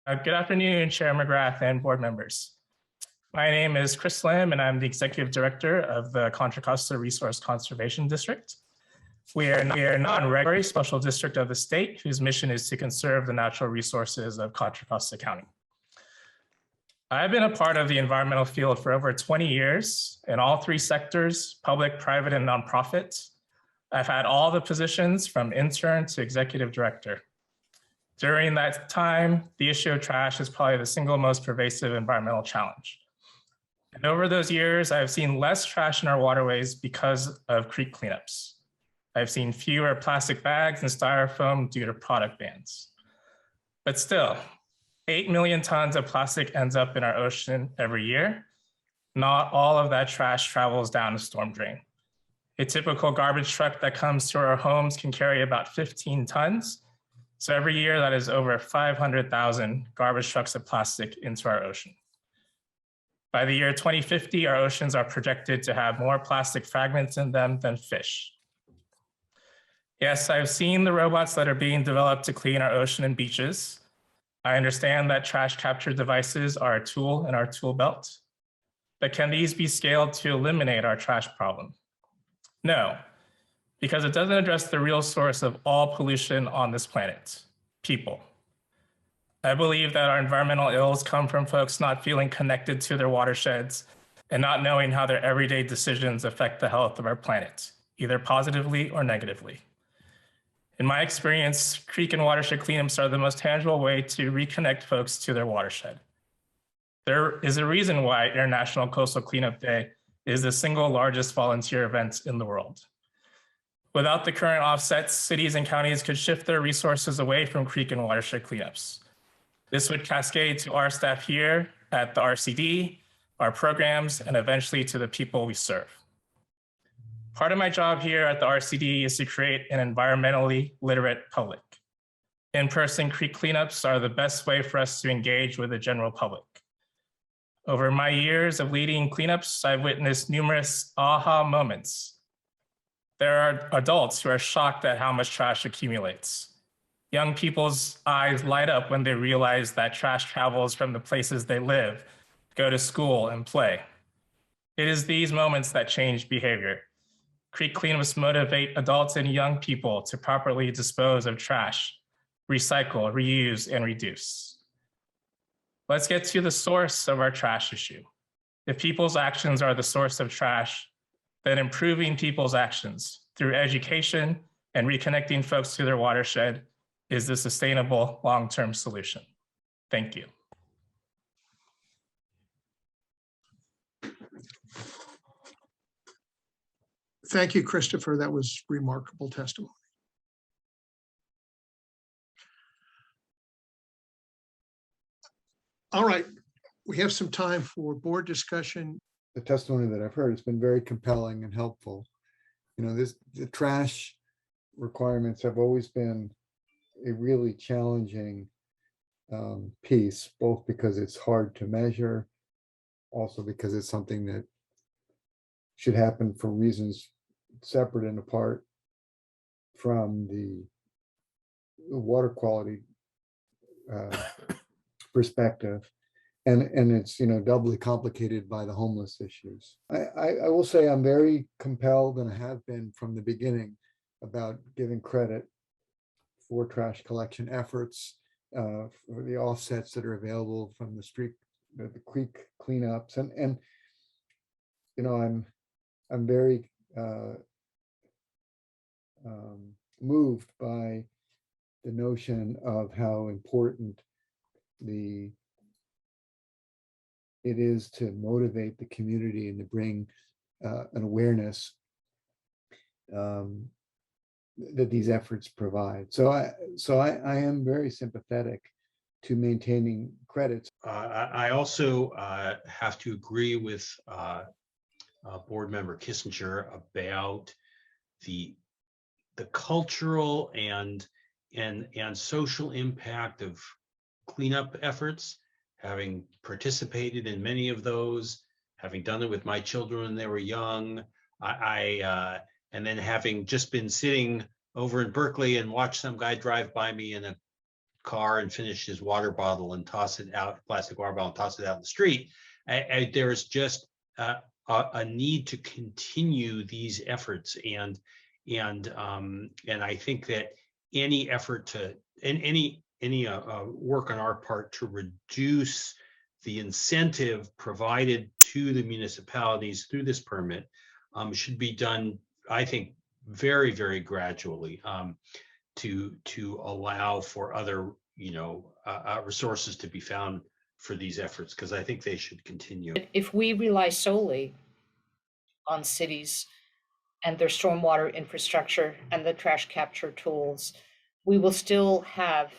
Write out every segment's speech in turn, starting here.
Good afternoon, Chair McGrath and board members. My name is Chris Lam, and I'm the Executive Director of the Contra Costa Resource Conservation District. We are a non-regulatory special district of the state whose mission is to conserve the natural resources of Contra Costa County. I've been a part of the environmental field for over 20 years in all three sectors, public, private, and nonprofit. I've had all the positions from intern to executive director. During that time, the issue of trash is probably the single most pervasive environmental challenge. And over those years, I've seen less trash in our waterways because of creek cleanups. I've seen fewer plastic bags and styrofoam due to product bans. But still, 8 million tons of plastic ends up in our ocean every year. Not all of that trash travels down a storm drain. A typical garbage truck that comes to our homes can carry about 15 tons. So every year, that is over 500,000 garbage trucks of plastic into our ocean. By the year 2050, our oceans are projected to have more plastic fragments in them than fish. Yes, I've seen the robots that are being developed to clean our ocean and beaches. I understand that trash capture devices are a tool in our tool belt, but can these be scaled to eliminate our trash problem? No, because it doesn't address the real source of all pollution on this planet, people. I believe that our environmental ills come from folks not feeling connected to their watersheds and not knowing how their everyday decisions affect the health of our planet, either positively or negatively. In my experience, creek and watershed cleanups are the most tangible way to reconnect folks to their watershed. There is a reason why International Coastal Cleanup Day is the single largest volunteer event in the world. Without the current offsets, cities and counties could shift their resources away from creek and watershed cleanups. This would cascade to our staff here at the RCD, our programs, and eventually to the people we serve. Part of my job here at the RCD is to create an environmentally literate public. In-person creek cleanups are the best way for us to engage with the general public. Over my years of leading cleanups, I've witnessed numerous aha moments. There are adults who are shocked at how much trash accumulates. Young people's eyes light up when they realize that trash travels from the places they live, go to school, and play. It is these moments that change behavior. Creek cleanups motivate adults and young people to properly dispose of trash, recycle, reuse, and reduce. Let's get to the source of our trash issue. If people's actions are the source of trash, then improving people's actions through education and reconnecting folks to their watershed is the sustainable long-term solution. Thank you. Thank you, Christopher. That was remarkable testimony. All right, we have some time for board discussion. The testimony that I've heard has been very compelling and helpful. You know, the trash requirements have always been a really challenging piece, both because it's hard to measure, also because it's something that should happen for reasons separate and apart from the water quality perspective. And it's, you know, doubly complicated by the homeless issues. I will say I'm very compelled, and I have been from the beginning, about giving credit for trash collection efforts, for the offsets that are available from the creek cleanups, and you know, I'm very moved by the notion of how important it is to motivate the community and to bring an awareness that these efforts provide. So I am very sympathetic to maintaining credits. I also have to agree with board member Kissinger about the cultural and social impact of cleanup efforts. Having participated in many of those, having done it with my children when they were young, and then having just been sitting over in Berkeley and watched some guy drive by me in a car and finish his water bottle and toss it out, plastic water bottle, and toss it out in the street. There's just a need to continue these efforts, and I think that any effort to any work on our part to reduce the incentive provided to the municipalities through this permit should be done, I think, very, very gradually, to allow for other, resources to be found for these efforts, because I think they should continue. If we rely solely on cities and their stormwater infrastructure and the trash capture tools, we will still have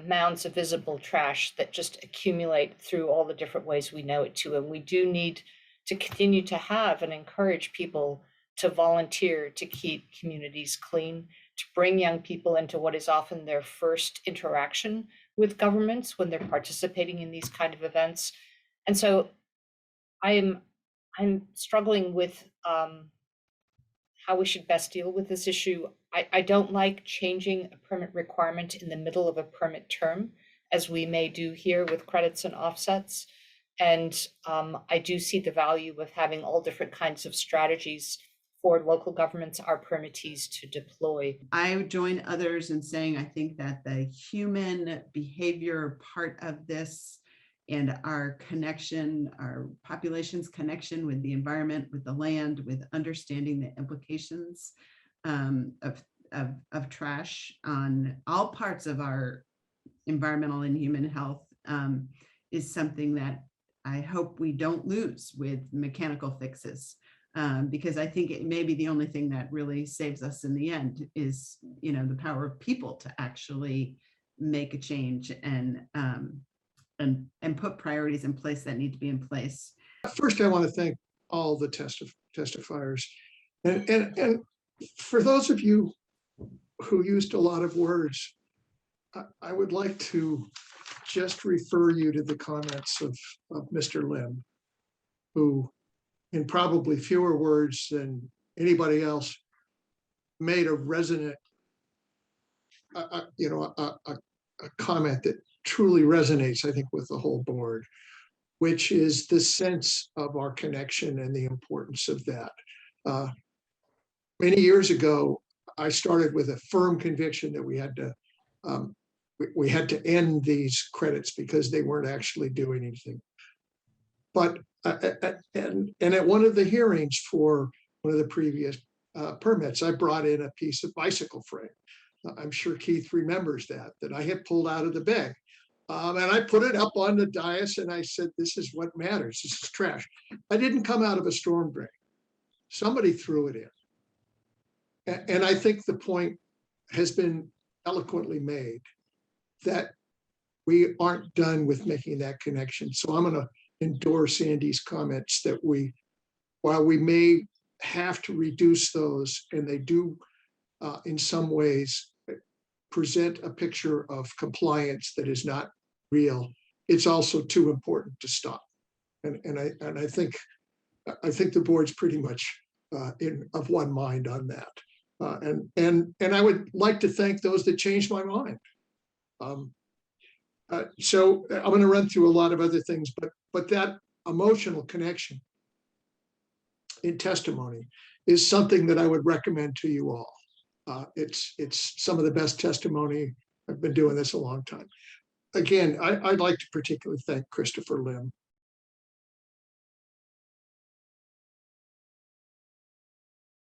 mounds of visible trash that just accumulate through all the different ways we know it to. And we do need to continue to have and encourage people to volunteer to keep communities clean, to bring young people into what is often their first interaction with governments when they're participating in these kind of events. And so I'm struggling with how we should best deal with this issue. I don't like changing a permit requirement in the middle of a permit term, as we may do here with credits and offsets. And I do see the value of having all different kinds of strategies for local governments, our permittees, to deploy. I join others in saying I think that the human behavior part of this and our connection, our population's connection with the environment, with the land, with understanding the implications of trash on all parts of our environmental and human health is something that I hope we don't lose with mechanical fixes. Because I think it may be the only thing that really saves us in the end is, the power of people to actually make a change and put priorities in place that need to be in place. First, I want to thank all the testifiers. And for those of you who used a lot of words, I would like to just refer you to the comments of Mr. Lim, who, in probably fewer words than anybody else, made a resonant, a comment that truly resonates, I think, with the whole board, which is the sense of our connection and the importance of that. Many years ago, I started with a firm conviction that we had to end these credits because they weren't actually doing anything. But and at one of the hearings for one of the previous permits, I brought in a piece of bicycle frame. I'm sure Keith remembers that I had pulled out of the bag. And I put it up on the dais and I said, this is what matters. This is trash. I didn't come out of a storm drain. Somebody threw it in. And I think the point has been eloquently made that we aren't done with making that connection. So I'm going to endorse Andy's comments that while we may have to reduce those, and they do in some ways present a picture of compliance that is not real, it's also too important to stop. And I think the board's pretty much of one mind on that. And I would like to thank those that changed my mind. So I'm going to run through a lot of other things, but that emotional connection in testimony is something that I would recommend to you all. It's some of the best testimony. I've been doing this a long time. Again, I'd like to particularly thank Christopher Lim